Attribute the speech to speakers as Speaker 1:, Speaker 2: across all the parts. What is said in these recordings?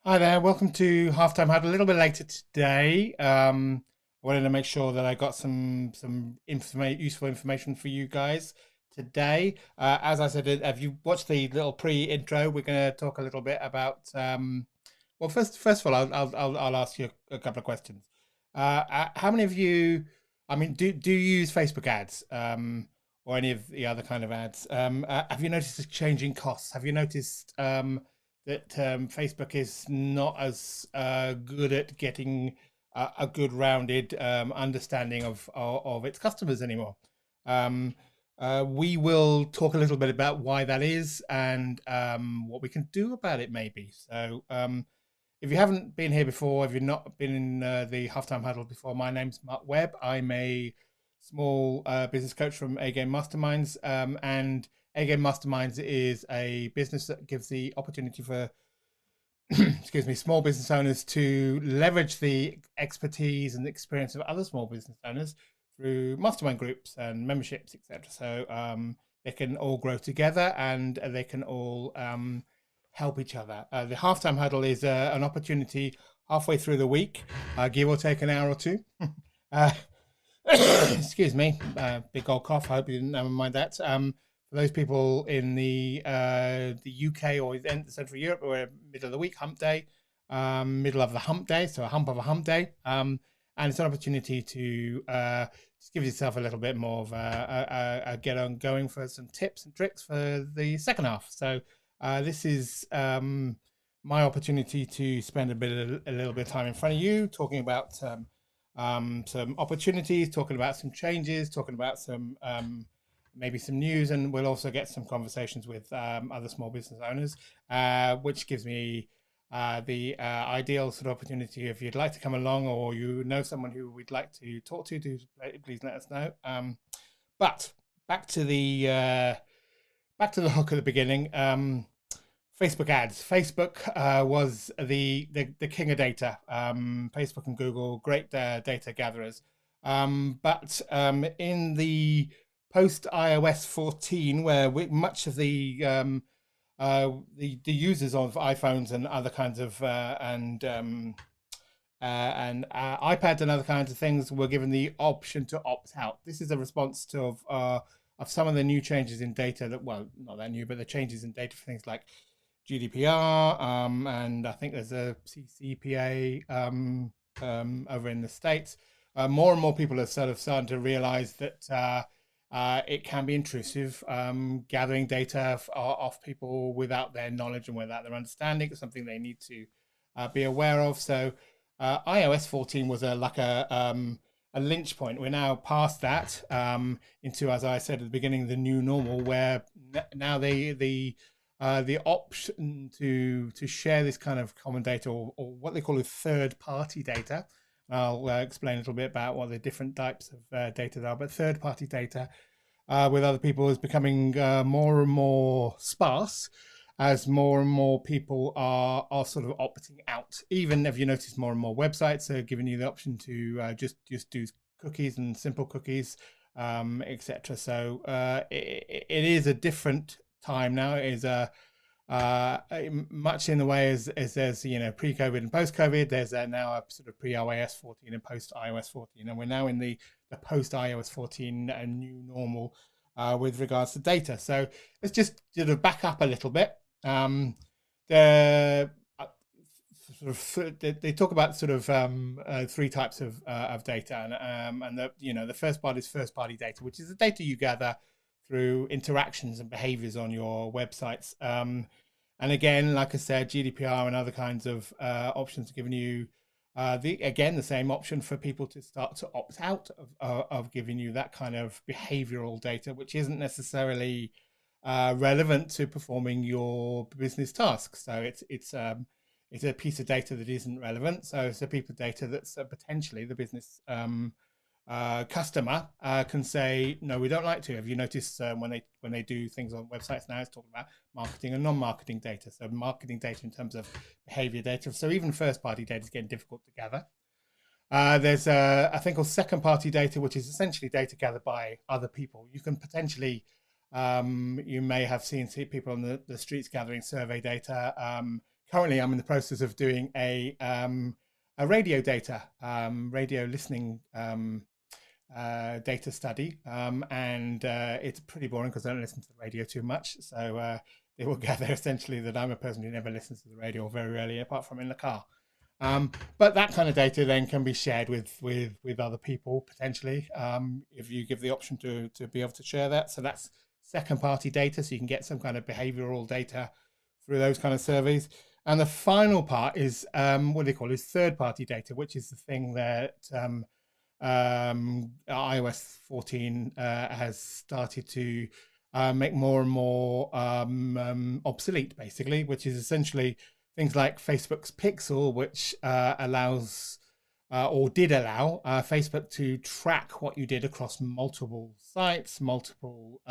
Speaker 1: Hi there, welcome to Halftime Huddle. A little bit later today. I wanted to make sure that I got some useful information for you guys today. As I said, if you watched the little pre-intro, we're going to talk a little bit about. Well, first of all, I'll ask you a couple of questions. How many of you? I mean, do you use Facebook ads or any of the other kind of ads? Have you noticed a change in costs? Have you noticed that Facebook is not as good at getting a good rounded understanding of its customers anymore. We will talk a little bit about why that is and what we can do about it, maybe. So, if you haven't been here before, if you've not been in the Halftime Huddle before, my name's Mark Webb. I'm a small business coach from AGame Masterminds, and AGame Masterminds is a business that gives the opportunity for excuse me, small business owners to leverage the expertise and experience of other small business owners through mastermind groups and memberships, etc. So they can all grow together and they can all help each other. The halftime huddle is an opportunity halfway through the week, give or take an hour or two. uh, excuse me, big old cough. I hope you didn't mind that. For those people in the UK or in Central Europe, we're middle of the week, hump day, middle of the hump day, so a hump of a hump day, and it's an opportunity to just give yourself a little bit more of a get on going for some tips and tricks for the second half. So this is my opportunity to spend a little bit of time in front of you, talking about some opportunities, talking about some changes, talking about some maybe some news, and we'll also get some conversations with other small business owners, which gives me the ideal sort of opportunity. If you'd like to come along, or you know someone who we'd like to talk to, please let us know. But back to the hook at the beginning. Facebook ads. Facebook was the king of data. Facebook and Google, great data gatherers. But in the post iOS 14, where much of the users of iPhones and other kinds of iPads and other kinds of things were given the option to opt out. This is a response to of some of the new changes in data that, well, not that new, but the changes in data for things like GDPR, and I think there's a CCPA over in the States. More and more people are sort of starting to realize that it can be intrusive, gathering data off people without their knowledge and without their understanding. It's something they need to be aware of. So iOS 14 was a lynch point. We're now past that into, as I said at the beginning, the new normal, where now the option to share this kind of common data, or what they call a third-party data. I'll explain a little bit about what the different types of data there are, but third-party data with other people is becoming more and more sparse as more and more people are sort of opting out. Even if you notice, more and more websites are giving you the option to just do cookies and simple cookies, etc. So it is a different time now. It is much in the way as there's pre-COVID and post-COVID. There's now a sort of pre-iOS 14 and post-iOS 14, and we're now in the post-iOS 14 new normal with regards to data. So let's just sort of back up a little bit. The they talk about sort of three types of data, and the first part is first party data, which is the data you gather through interactions and behaviors on your websites. And again, like I said, GDPR and other kinds of options are giving you the same option for people to start to opt out of giving you that kind of behavioral data, which isn't necessarily relevant to performing your business tasks. So it's a piece of data that isn't relevant. So it's a piece of data that's potentially the business customer can say, no, we don't like to. Have you noticed when they do things on websites now, it's talking about marketing and non-marketing data. So marketing data in terms of behavior data. So even first-party data is getting difficult to gather. There's a thing called second-party data, which is essentially data gathered by other people. You can potentially, you may have seen people on the streets gathering survey data, currently I'm in the process of doing a radio data, radio listening data study, and it's pretty boring because I don't listen to the radio too much. So they will gather essentially that I'm a person who never listens to the radio, or very rarely, apart from in the car. But that kind of data then can be shared with other people potentially, if you give the option to be able to share that. So that's second party data, so you can get some kind of behavioral data through those kind of surveys. And the final part is what they call is third party data, which is the thing that iOS 14 has started to make more and more obsolete, basically, which is essentially things like Facebook's Pixel, which allows or did allow Facebook to track what you did across multiple sites, multiple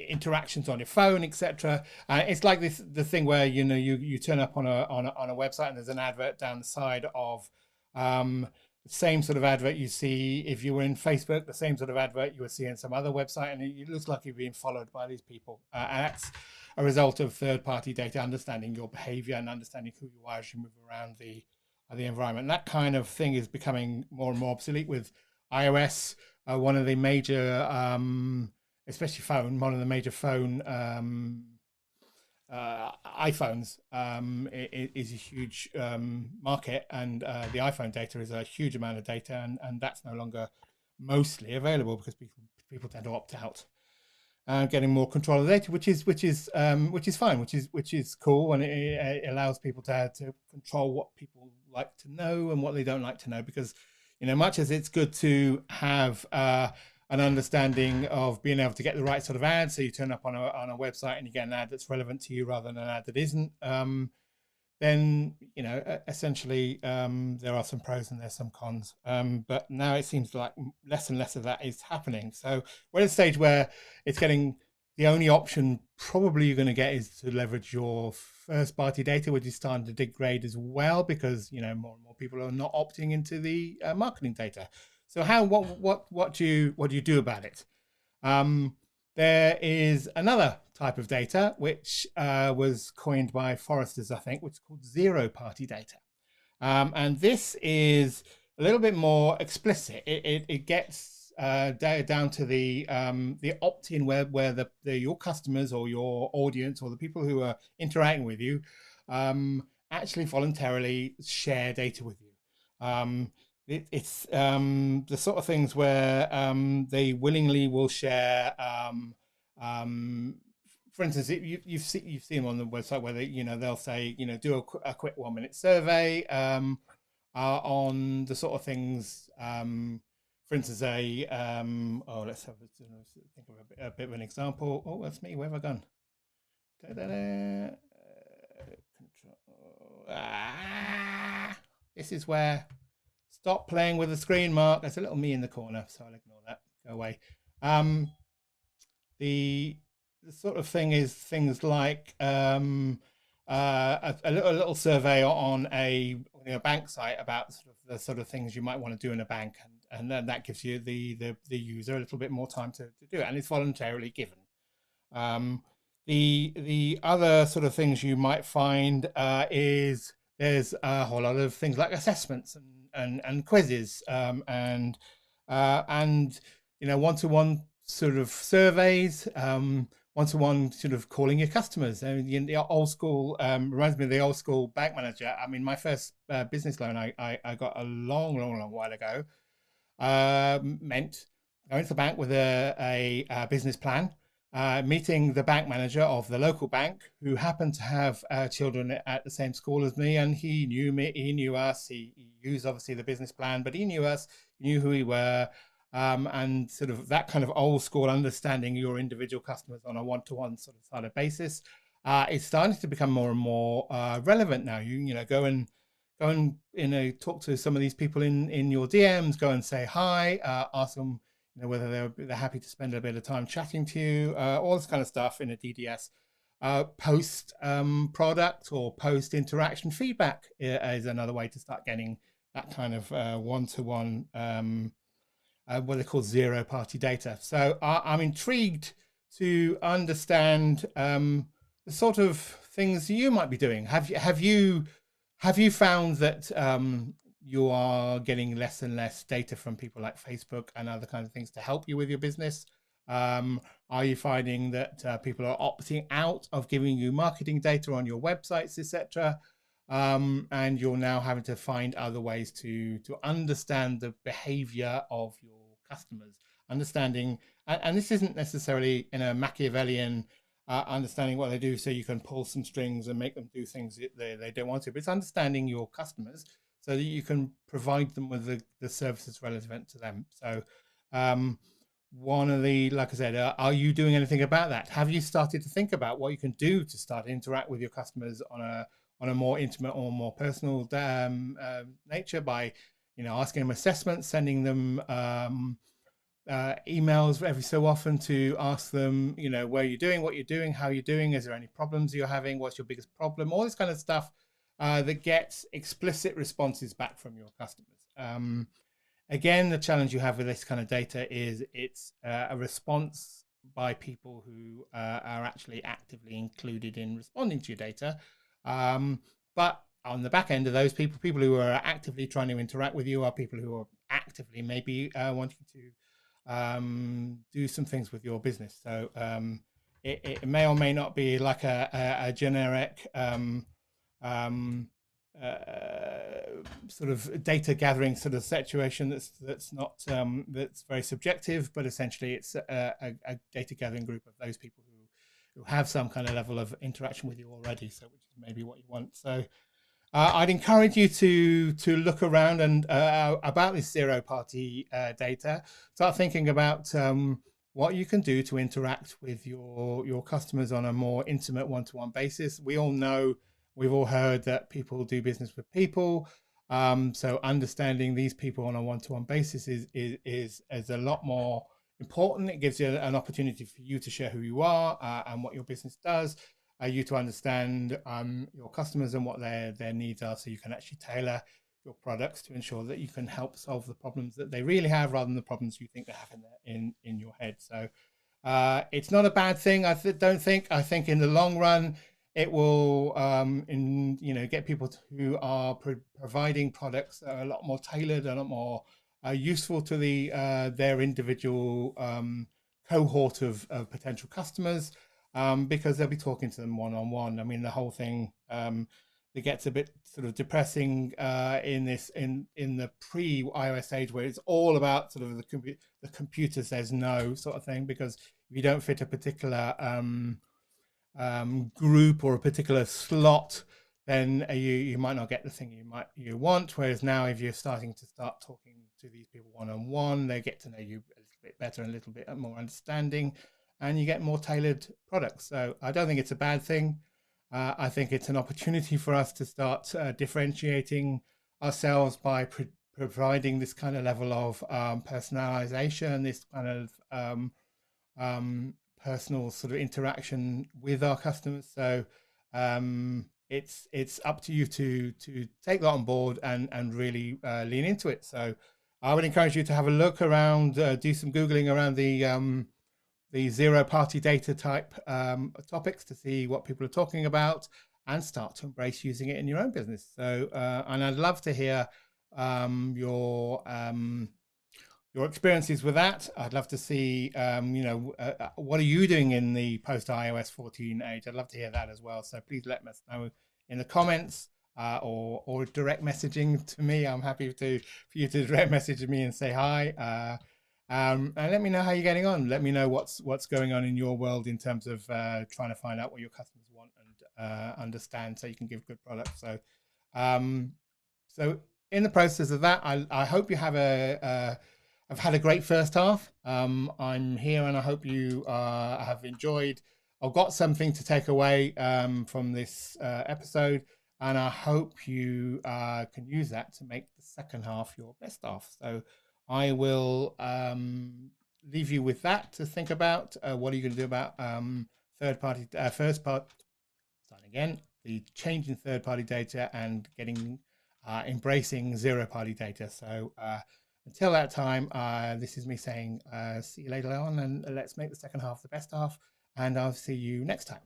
Speaker 1: interactions on your phone, etc. It's like the thing where you turn up on a website and there's an advert down the side of the same sort of advert you see if you were in Facebook, the same sort of advert you would see in some other website, and it looks like you're being followed by these people. And that's a result of third-party data understanding your behavior and understanding who you are as you move around the environment. And that kind of thing is becoming more and more obsolete with iOS. One of the major, especially phone, one of the major phone iPhones is a huge market, and the iPhone data is a huge amount of data, and that's no longer mostly available because people tend to opt out. Getting more control of the data, which is fine, which is cool, and it allows people to control what people like to know and what they don't like to know. Because much as it's good to have an understanding of being able to get the right sort of ad, so you turn up on a website and you get an ad that's relevant to you rather than an ad that isn't, then essentially there are some pros and there's some cons, but now it seems like less and less of that is happening. So we're at a stage where it's getting, the only option probably you're going to get is to leverage your first party data, which is starting to degrade as well, because more and more people are not opting into the marketing data. So what do you do about it? There is another type of data which was coined by Foresters, I think, which is called zero-party data, and this is a little bit more explicit. It gets down to the opt-in where your customers or your audience or the people who are interacting with you actually voluntarily share data with you. It's the sort of things where they willingly will share. For instance, you've seen on the website where they'll say do a quick 1-minute survey on the sort of things. For instance, let's think of a bit of an example. Oh, that's me. Where have I gone? This is where. Stop playing with the screen, Mark. There's a little me in the corner, so I'll ignore that. Go away. The sort of thing is things like a little survey on a bank site about the sort of things you might want to do in a bank, and then that gives you the user a little bit more time to do it, and it's voluntarily given. The other sort of things you might find is there's a whole lot of things like assessments and quizzes, and one-to-one sort of surveys, one-to-one sort of calling your customers. The old school reminds me of the old school bank manager. I mean, my first business loan I got a long while ago meant going to the bank with a business plan, meeting the bank manager of the local bank, who happened to have children at the same school as me, and he knew me, he knew us, he used obviously the business plan, but he knew us, he knew who we were, and sort of that kind of old school understanding your individual customers on a one-to-one sort of basis is starting to become more and more relevant now. You go and talk to some of these people in your DMs, go and say hi, ask them whether they're happy to spend a bit of time chatting to you, all this kind of stuff in a DDS. Post product or post interaction feedback is another way to start getting that kind of one-to-one, what they call zero-party data. So I'm intrigued to understand the sort of things you might be doing. Have you found that you are getting less and less data from people like Facebook and other kinds of things to help you with your business? Are you finding that people are opting out of giving you marketing data on your websites, etc.? And you're now having to find other ways to understand the behavior of your customers, understanding, and this isn't necessarily in a Machiavellian understanding what they do so you can pull some strings and make them do things they don't want to, but it's understanding your customers so that you can provide them with the services relevant to them. So one of the, like I said, are you doing anything about that? Have you started to think about what you can do to start to interact with your customers on a more intimate or more personal nature by, asking them assessments, sending them emails every so often to ask them, where you're doing, what you're doing, how you're doing, is there any problems you're having, what's your biggest problem, all this kind of stuff that gets explicit responses back from your customers. Again, the challenge you have with this kind of data is it's a response by people who are actually actively included in responding to your data. But on the back end of those people who are actively trying to interact with you are people who are actively maybe wanting to do some things with your business. So it may or may not be like a generic sort of data gathering sort of situation that's not that's very subjective, but essentially it's a data gathering group of those people who have some kind of level of interaction with you already, so which is maybe what you want. So I'd encourage you to look around and about this zero party data. Start thinking about what you can do to interact with your customers on a more intimate one-to-one basis. We all know, we've all heard that people do business with people. So understanding these people on a one-to-one basis is a lot more important. It gives you an opportunity for you to share who you are and what your business does. You to understand your customers and what their needs are, so you can actually tailor your products to ensure that you can help solve the problems that they really have rather than the problems you think they have in your head. So it's not a bad thing. I think in the long run it will get people who are providing products that are a lot more tailored, a lot more useful to their individual cohort of potential customers, because they'll be talking to them one-on-one. I mean, the whole thing it gets a bit sort of depressing in the pre-iOS age, where it's all about sort of the computer says no sort of thing, because if you don't fit a particular group or a particular slot, then you might not get the thing you want. Whereas now, if you're starting to talking to these people one-on-one, they get to know you a little bit better and a little bit more understanding, and you get more tailored products. So I don't think it's a bad thing. I think it's an opportunity for us to start differentiating ourselves by providing this kind of level of personalization, this kind of personal sort of interaction with our customers. So it's up to you to take that on board and really lean into it. So I would encourage you to have a look around, do some Googling around the zero party data type topics to see what people are talking about, and start to embrace using it in your own business. So and I'd love to hear your experiences with that. I'd love to see what are you doing in the post iOS 14 age. I'd love to hear that as well. So please let us know in the comments or direct messaging to me. I'm happy for you to direct message me and say hi. And let me know how you're getting on. Let me know what's going on in your world in terms of trying to find out what your customers want and understand, so you can give good products. So, so in the process of that, I hope you have I've had a great first half. I'm here, and I hope you have enjoyed or got something to take away from this episode. And I hope you can use that to make the second half your best half. So I will leave you with that to think about. What are you going to do about the change in third-party data and embracing zero-party data. So Until that time, this is me saying see you later on, and let's make the second half the best half, and I'll see you next time.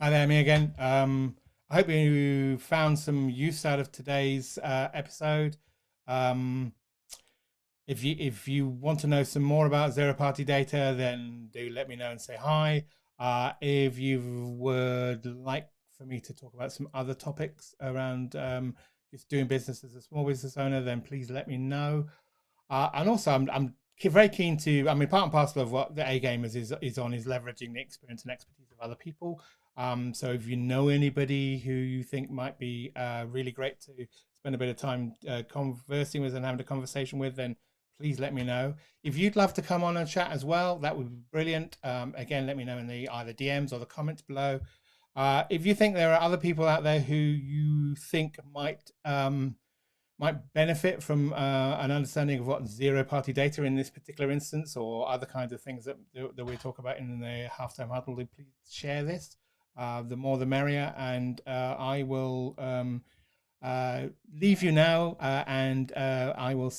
Speaker 1: Hi there, me again. I hope you found some use out of today's episode. Um, if you want to know some more about zero party data, then do let me know and say hi. If you would like for me to talk about some other topics around just doing business as a small business owner, then please let me know. And also, I'm very keen to. I mean, part and parcel of what the AGamers is on is leveraging the experience and expertise of other people. So if you know anybody who you think might be really great to spend a bit of time conversing with and having a conversation with, then please let me know. If you'd love to come on and chat as well, that would be brilliant. Again, let me know in the either DMs or the comments below. If you think there are other people out there who you think might benefit from an understanding of what zero party data in this particular instance, or other kinds of things that we talk about in the halftime huddle, please share this. The more the merrier. And I will leave you now, and I will see